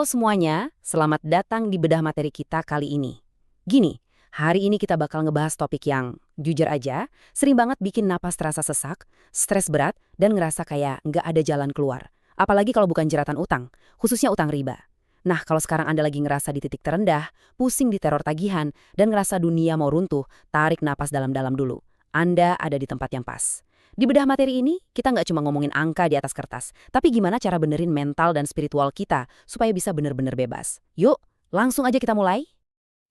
Halo semuanya, selamat datang di bedah materi kita kali ini. Gini, hari ini kita bakal ngebahas topik yang, jujur aja, sering banget bikin napas terasa sesak, stres berat, dan ngerasa kayak nggak ada jalan keluar. Apalagi kalau bukan jeratan utang, khususnya utang riba. Nah, kalau sekarang Anda lagi ngerasa di titik terendah, pusing di teror tagihan, dan ngerasa dunia mau runtuh, tarik napas dalam-dalam dulu. Anda ada di tempat yang pas. Di bedah materi ini, kita nggak cuma ngomongin angka di atas kertas, tapi gimana cara benerin mental dan spiritual kita supaya bisa bener-bener bebas. Yuk, langsung aja kita mulai.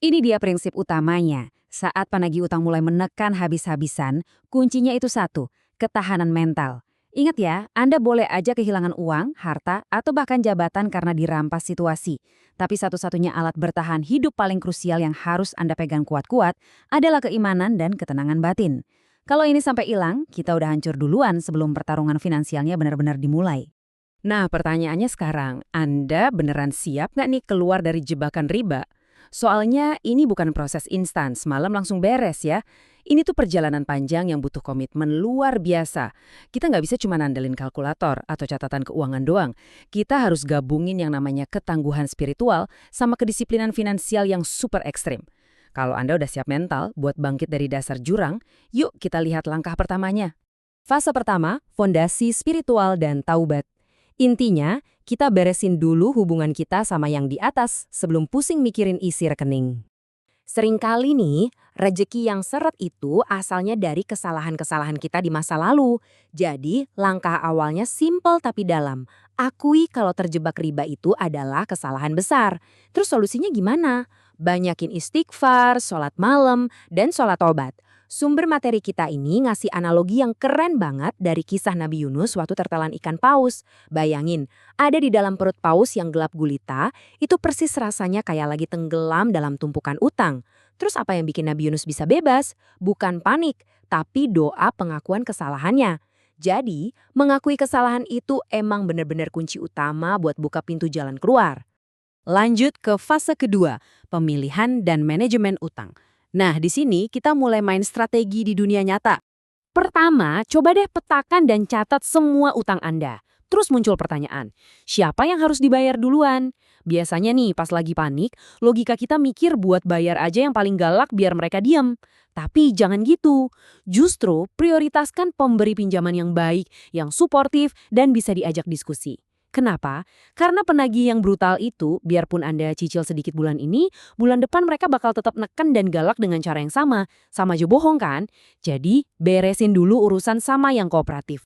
Ini dia prinsip utamanya. Saat penagih utang mulai menekan habis-habisan, kuncinya itu satu, ketahanan mental. Ingat ya, Anda boleh aja kehilangan uang, harta, atau bahkan jabatan karena dirampas situasi. Tapi satu-satunya alat bertahan hidup paling krusial yang harus Anda pegang kuat-kuat adalah keimanan dan ketenangan batin. Kalau ini sampai hilang, kita udah hancur duluan sebelum pertarungan finansialnya benar-benar dimulai. Nah, pertanyaannya sekarang, Anda beneran siap nggak nih keluar dari jebakan riba? Soalnya ini bukan proses instan, semalam langsung beres ya. Ini tuh perjalanan panjang yang butuh komitmen luar biasa. Kita nggak bisa cuma nandelin kalkulator atau catatan keuangan doang. Kita harus gabungin yang namanya ketangguhan spiritual sama kedisiplinan finansial yang super ekstrim. Kalau Anda udah siap mental buat bangkit dari dasar jurang, yuk kita lihat langkah pertamanya. Fase pertama, fondasi spiritual dan taubat. Intinya, kita beresin dulu hubungan kita sama yang di atas sebelum pusing mikirin isi rekening. Seringkali nih, rejeki yang seret itu asalnya dari kesalahan-kesalahan kita di masa lalu. Jadi, langkah awalnya simpel tapi dalam. Akui kalau terjebak riba itu adalah kesalahan besar. Terus solusinya gimana? Banyakin istighfar, sholat malam, dan sholat tobat. Sumber materi kita ini ngasih analogi yang keren banget dari kisah Nabi Yunus waktu tertelan ikan paus. Bayangin, ada di dalam perut paus yang gelap gulita, itu persis rasanya kayak lagi tenggelam dalam tumpukan utang. Terus apa yang bikin Nabi Yunus bisa bebas? Bukan panik, tapi doa pengakuan kesalahannya. Jadi, mengakui kesalahan itu emang benar-benar kunci utama buat buka pintu jalan keluar. Lanjut ke fase kedua, pemilihan dan manajemen utang. Nah, di sini kita mulai main strategi di dunia nyata. Pertama, coba deh petakan dan catat semua utang Anda. Terus muncul pertanyaan, siapa yang harus dibayar duluan? Biasanya nih, pas lagi panik, logika kita mikir buat bayar aja yang paling galak biar mereka diam. Tapi jangan gitu. Justru prioritaskan pemberi pinjaman yang baik, yang suportif, dan bisa diajak diskusi. Kenapa? Karena penagih yang brutal itu, biarpun Anda cicil sedikit bulan ini, bulan depan mereka bakal tetap neken dan galak dengan cara yang sama. Sama aja bohong kan? Jadi, beresin dulu urusan sama yang kooperatif.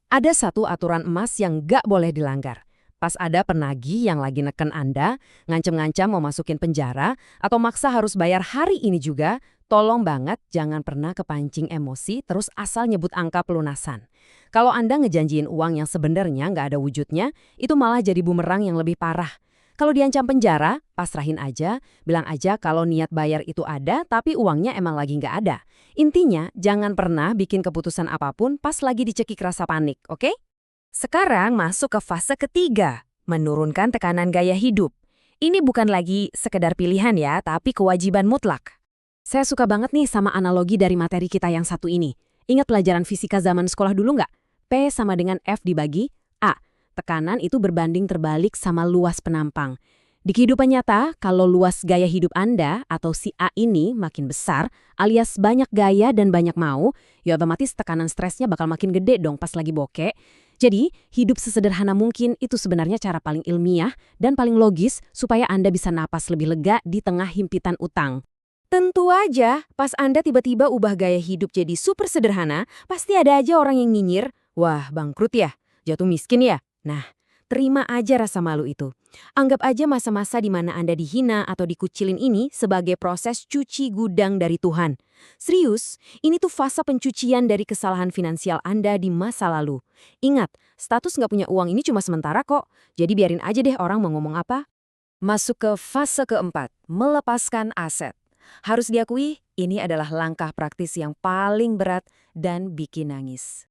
Ada satu aturan emas yang gak boleh dilanggar. Pas ada penagih yang lagi neken Anda, ngancam-ngancam mau masukin penjara, atau maksa harus bayar hari ini juga, tolong banget jangan pernah kepancing emosi terus asal nyebut angka pelunasan. Kalau Anda ngejanjiin uang yang sebenarnya nggak ada wujudnya, itu malah jadi bumerang yang lebih parah. Kalau diancam penjara, pasrahin aja, bilang aja kalau niat bayar itu ada tapi uangnya emang lagi nggak ada. Intinya, jangan pernah bikin keputusan apapun pas lagi dicekik rasa panik, oke? Sekarang masuk ke fase ketiga, menurunkan tekanan gaya hidup. Ini bukan lagi sekedar pilihan ya, tapi kewajiban mutlak. Saya suka banget nih sama analogi dari materi kita yang satu ini. Ingat pelajaran fisika zaman sekolah dulu nggak? P sama dengan F dibagi A. Tekanan itu berbanding terbalik sama luas penampang. Di kehidupan nyata, kalau luas gaya hidup Anda atau si A ini makin besar, alias banyak gaya dan banyak mau, ya otomatis tekanan stresnya bakal makin gede dong pas lagi bokeh. Jadi, hidup sesederhana mungkin itu sebenarnya cara paling ilmiah dan paling logis supaya Anda bisa napas lebih lega di tengah himpitan utang. Tentu aja, pas Anda tiba-tiba ubah gaya hidup jadi super sederhana, pasti ada aja orang yang nyinyir, wah bangkrut ya, jatuh miskin ya. Nah, terima aja rasa malu itu. Anggap aja masa-masa di mana Anda dihina atau dikucilin ini sebagai proses cuci gudang dari Tuhan. Serius, ini tuh fase pencucian dari kesalahan finansial Anda di masa lalu. Ingat, status nggak punya uang ini cuma sementara kok, jadi biarin aja deh orang mau ngomong apa. Masuk ke fase keempat, melepaskan aset. Harus diakui, ini adalah langkah praktis yang paling berat dan bikin nangis.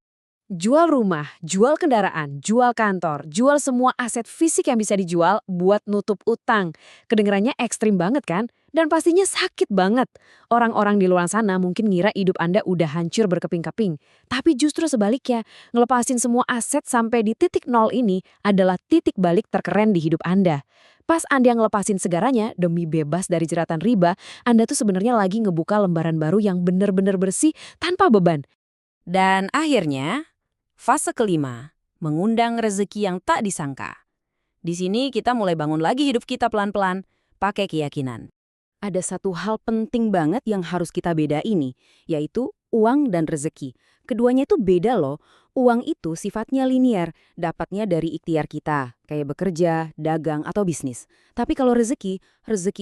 Jual rumah, jual kendaraan, jual kantor, jual semua aset fisik yang bisa dijual buat nutup utang. Kedengerannya ekstrim banget kan? Dan pastinya sakit banget. Orang-orang di luar sana mungkin ngira hidup Anda udah hancur berkeping-keping. Tapi justru sebaliknya, ngelepasin semua aset sampai di titik nol ini adalah titik balik terkeren di hidup Anda. Pas Anda ngelepasin segaranya demi bebas dari jeratan riba, Anda tuh sebenarnya lagi ngebuka lembaran baru yang bener-bener bersih tanpa beban. Dan akhirnya, fase kelima, mengundang rezeki yang tak disangka. Di sini kita mulai bangun lagi hidup kita pelan-pelan, pakai keyakinan. Ada satu hal penting banget yang harus kita bedain nih, yaitu uang dan rezeki. Keduanya itu beda loh. Uang itu sifatnya linier, dapatnya dari ikhtiar kita, kayak bekerja, dagang, atau bisnis. Tapi kalau rezeki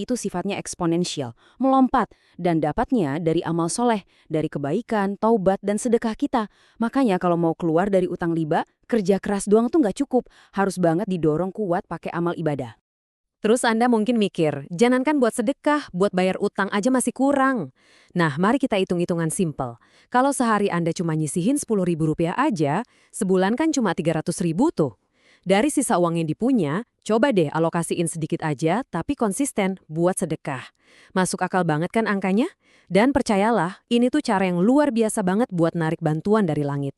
itu sifatnya eksponensial, melompat, dan dapatnya dari amal soleh, dari kebaikan, taubat, dan sedekah kita. Makanya kalau mau keluar dari utang riba, kerja keras doang tuh nggak cukup, harus banget didorong kuat pakai amal ibadah. Terus Anda mungkin mikir, jangankan buat sedekah, buat bayar utang aja masih kurang. Nah, mari kita hitung-hitungan simpel. Kalau sehari Anda cuma nyisihin Rp10.000 aja, sebulan kan cuma Rp300.000 tuh. Dari sisa uang yang dipunya, coba deh alokasiin sedikit aja, tapi konsisten buat sedekah. Masuk akal banget kan angkanya? Dan percayalah, ini tuh cara yang luar biasa banget buat narik bantuan dari langit.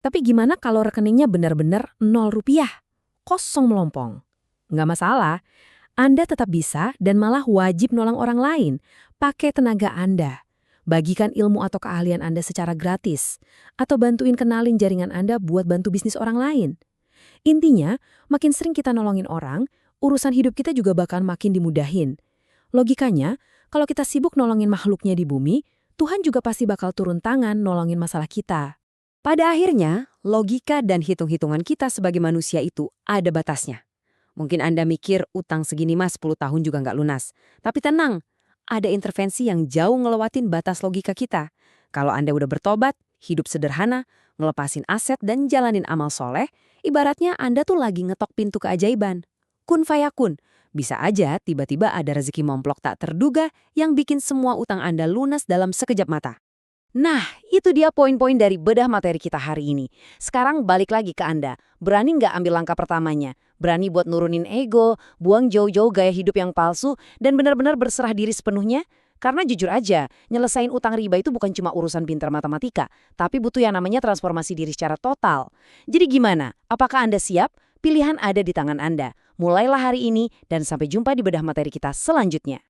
Tapi gimana kalau rekeningnya benar-benar Rp0? Kosong melompong. Nggak masalah. Anda tetap bisa dan malah wajib nolong orang lain. Pakai tenaga Anda. Bagikan ilmu atau keahlian Anda secara gratis. Atau bantuin kenalin jaringan Anda buat bantu bisnis orang lain. Intinya, makin sering kita nolongin orang, urusan hidup kita juga bakal makin dimudahin. Logikanya, kalau kita sibuk nolongin makhluknya di bumi, Tuhan juga pasti bakal turun tangan nolongin masalah kita. Pada akhirnya, logika dan hitung-hitungan kita sebagai manusia itu ada batasnya. Mungkin Anda mikir utang segini mas 10 tahun juga nggak lunas. Tapi tenang, ada intervensi yang jauh ngelewatin batas logika kita. Kalau Anda udah bertobat, hidup sederhana, ngelepasin aset dan jalanin amal soleh, ibaratnya Anda tuh lagi ngetok pintu keajaiban. Kun fayakun. Bisa aja tiba-tiba ada rezeki momplok tak terduga yang bikin semua utang Anda lunas dalam sekejap mata. Nah, itu dia poin-poin dari bedah materi kita hari ini. Sekarang balik lagi ke Anda. Berani nggak ambil langkah pertamanya? Berani buat nurunin ego, buang jauh-jauh gaya hidup yang palsu, dan benar-benar berserah diri sepenuhnya? Karena jujur aja, nyelesain utang riba itu bukan cuma urusan pintar matematika, tapi butuh yang namanya transformasi diri secara total. Jadi gimana? Apakah Anda siap? Pilihan ada di tangan Anda. Mulailah hari ini, dan sampai jumpa di bedah materi kita selanjutnya.